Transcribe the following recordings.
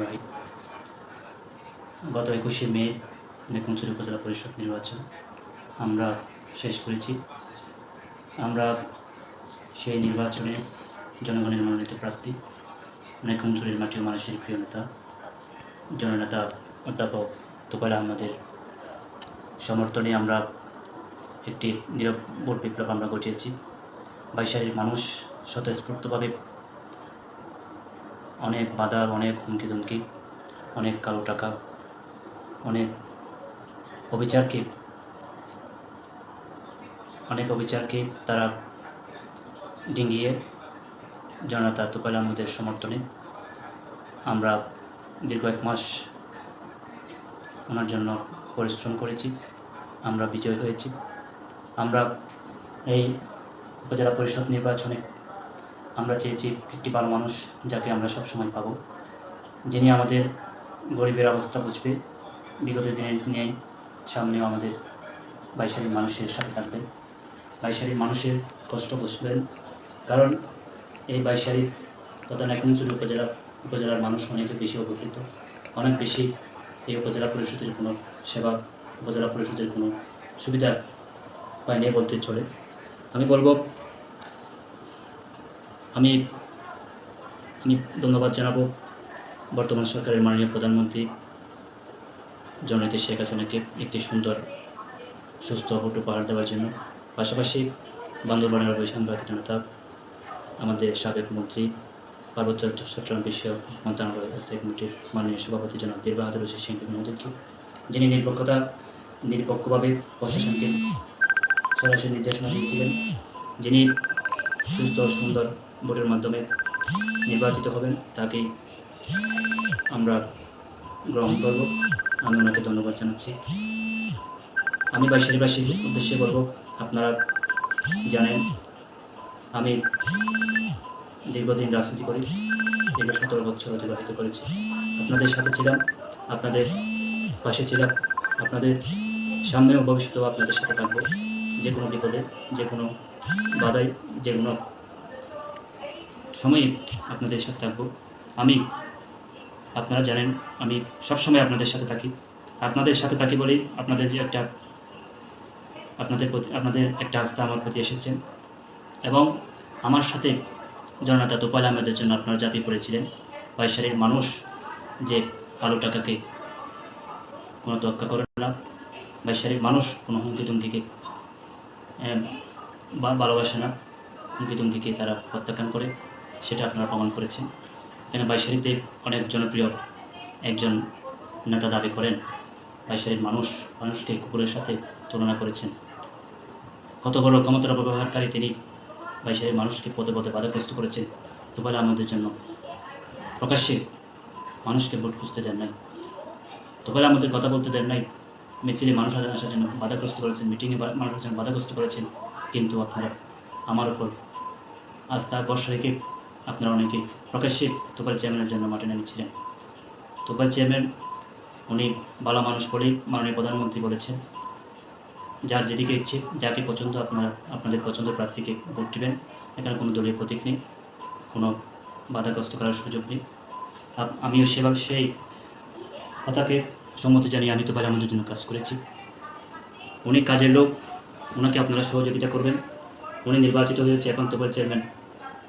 Right. গত ২১শে মে নেত্রকোনা উপজেলা পরিষদ নির্বাচন আমরা শেষ করেছি। আমরা সেই নির্বাচনে জনগণের মনোনীত প্রার্থী নেত্রকোনার মাটি ও মানুষের প্রিয় নেতা জননেতা অধ্যাপক তোফায়েল আহমেদের সমর্থনে আমরা একটি নীরব ভোট বিপ্লব আমরা ঘটিয়েছি। বাইশালীর মানুষ স্বতঃস্ফূর্তভাবে অনেক বাধা, অনেক হুমকি ধমকি, অনেক কালো টাকা, অনেক অবিচারকে তারা ডিঙিয়ে জননেতা তোফায়েল আহমেদের সমর্থনে আমরা দীর্ঘ ১ মাস ওনার জন্য পরিশ্রম করেছি। আমরা বিজয় হয়েছি। আমরা এই উপজেলা পরিষদ নির্বাচনে আমরা চেয়েছি একটি ভালো মানুষ, যাকে আমরা সবসময় পাবো, যিনি আমাদের গরিবের অবস্থা বুঝবে, বিগত দিনের ন্যায় সামনেও আমাদের বাইশালীর মানুষের সাথে থাকবেন, বাইশালীর মানুষের কষ্ট বুঝবেন। কারণ এই বাইশালী তথা নেত্রকোনা উপজেলার মানুষ অনেক বেশি উপকৃত, অনেক বেশি এই উপজেলা পরিষদের কোনো সেবা, উপজেলা পরিষদের কোনো সুবিধা পায়নি বলতে চলে। আমি বলবো, আমি ধন্যবাদ জানাবো বর্তমান সরকারের মাননীয় প্রধানমন্ত্রী জননেত্রী শেখ হাসিনাকে একটি সুন্দর সুস্থ ভোট উপহার দেওয়ার জন্য। পাশাপাশি বান্দরবানের অবৈষম্যবাদী নেতা আমাদের সাবেক মন্ত্রী পার্বত্য চট্টগ্রাম বিষয়ক মন্ত্রণালয়ের স্থায়ী কমিটির মাননীয় সভাপতি জনাব বীর বাহাদুর সিং মহোদয়কে, যিনি নিরপেক্ষভাবে প্রশাসনকে সরাসরি নির্দেশনা দিয়েছিলেন, যিনি সুস্থ সুন্দর ভোটের মাধ্যমে নির্বাচিত হবেন, তাকেই আমরা গ্রহণ করব। আমি ওনাকে ধন্যবাদ জানাচ্ছি। আমি বাইশালীবাসীর উদ্দেশ্যে বলব, আপনারা জানেন আমি দীর্ঘদিন রাজনীতি করি, দীর্ঘ ১৭ বছর অতিবাহিত করেছি। আপনাদের সাথে ছিলাম, আপনাদের পাশে ছিলাম, আপনাদের সামনেও ভবিষ্যতেও আপনাদের সাথে থাকবো। যে কোনো বিপদে, যে কোনো বাধায়, যে কোনো সময়ই আপনাদের সাথে থাকবো। আপনারা জানেন আমি সবসময় আপনাদের সাথে থাকি বলেই আপনাদের যে আপনাদের একটা আস্থা আমার প্রতি এসেছেন, এবং আমার সাথে জননেতা তোফায়েল আহমেদের জন্য আপনারা ঝাঁপিয়ে পড়েছিলেন। বাইশালীর মানুষ যে কালো টাকাকে কোনো তোয়াক্কা করে না, বাইশালীর মানুষ কোনো হুমকি তুমকিকে ভালোবাসে না, হুমকি তুমকিকে তারা প্রত্যাখ্যান করে, সেটা আপনারা প্রমাণ করেছেন। এখানে বাইশালীতে অনেক জনপ্রিয় একজন নেতা দাবি করেন, বাইশালীর মানুষকে কুকুরের সাথে তুলনা করেছেন। কত বড় ক্ষমতার অপব্যবহারকারী তিনি! বাইশালীর মানুষকে পদে পদে বাধাগ্রস্ত করেছেন। তোফায়েল আহমেদের জন্য প্রকাশ্যে মানুষকে ভোট খুঁজতে দেন নাই, তোফায়েল আহমেদের কথা বলতে দেন নাই, মিছিলে মানুষ আসার জন্য বাধাগ্রস্ত করেছেন, মিটিংয়ে মানুষ আসার জন্য বাধাগ্রস্ত করেছেন। কিন্তু আপনারা আমার উপর আস্থা ভরসা রেখে আপনারা অনেকে প্রকাশ্যে তোফায়েল চেয়ারম্যানের জন্য মাঠে নেমেছিলেন। তোফায়েল চেয়ারম্যান উনি ভালো মানুষ বলেই মাননীয় প্রধানমন্ত্রী বলেছেন, যার যেদিকে ইচ্ছে, যাকে পছন্দ আপনারা আপনাদের পছন্দের প্রার্থীকে ভোট দেবেন। এখানে কোনো দলীয় প্রতীক নেই, কোনো বাধাগ্রস্ত করার সুযোগ নেই। আমিও সেই কথাকে সম্মতি জানিয়ে আমি তোফায়েল আহমেদের জন্য কাজ করেছি। উনি কাজের লোক, ওনাকে আপনারা সহযোগিতা করবেন। উনি নির্বাচিত হয়েছে, এখন তোফায়েল চেয়ারম্যান,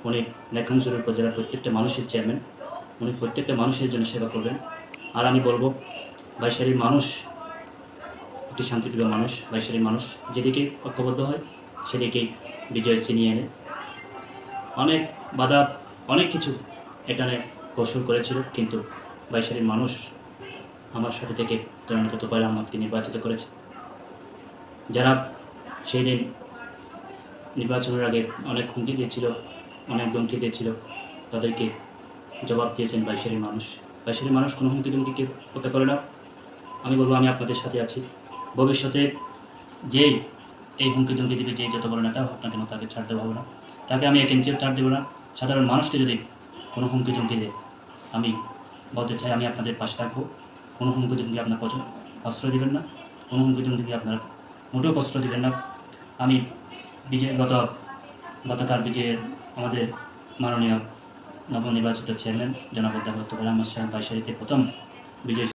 উনি নেত্রকোনা উপজেলার প্রত্যেকটা মানুষের চেয়ারম্যান, উনি প্রত্যেকটা মানুষের জন্য সেবা করবেন। আর আমি বলবো, বাইশালীর মানুষ একটি শান্তিপ্রিয় মানুষ। বাইশালীর মানুষ যেদিকে ঐক্যবদ্ধ হয় সেদিকেই বিজয় ছিনিয়ে এনে অনেক বাধা, অনেক কিছু এখানে কৌশল করেছিল, কিন্তু বাইশালীর মানুষ আমার সাথে থেকে জননেতা তোফায়েল আহমেদকে নির্বাচিত করেছে। যারা সেই দিন নির্বাচনের আগে অনেক হুমকি দিয়েছিল, অনেক ধমকি দিয়েছিল, তাদেরকে জবাব দিয়েছেন বাইশালীর মানুষ। বাইশালীর মানুষ কোনো হুমকি ধমকিকে হত্যা করে না। আমি বলবো, আমি আপনাদের সাথে আছি। ভবিষ্যতে যেই এই হুমকি ধমকি দিবে, যেই যত বড় নেতা হোক না কেন, তাকে ছাড় দেওয়া হবে না, তাকে আমি ১ ইঞ্চিও ছাড় দেবো না। সাধারণ মানুষকে যদি কোনো হুমকি ধমকি দেয়, আমি বলতে চাই আমি আপনাদের পাশে থাকবো। কোনো হুমকি ধমকি আপনার অস্ত্র দেবেন না, কোনো হুমকি ধমকি আপনারা মোটেও অস্ত্র দেবেন না। আমি গতকাল বিজয়ের আমাদের মাননীয় নবনির্বাচিত চেয়ারম্যান জনাব অধ্যাপক তোফায়েল আহমদ সাহেব বাইশারীতে প্রথম বিজয়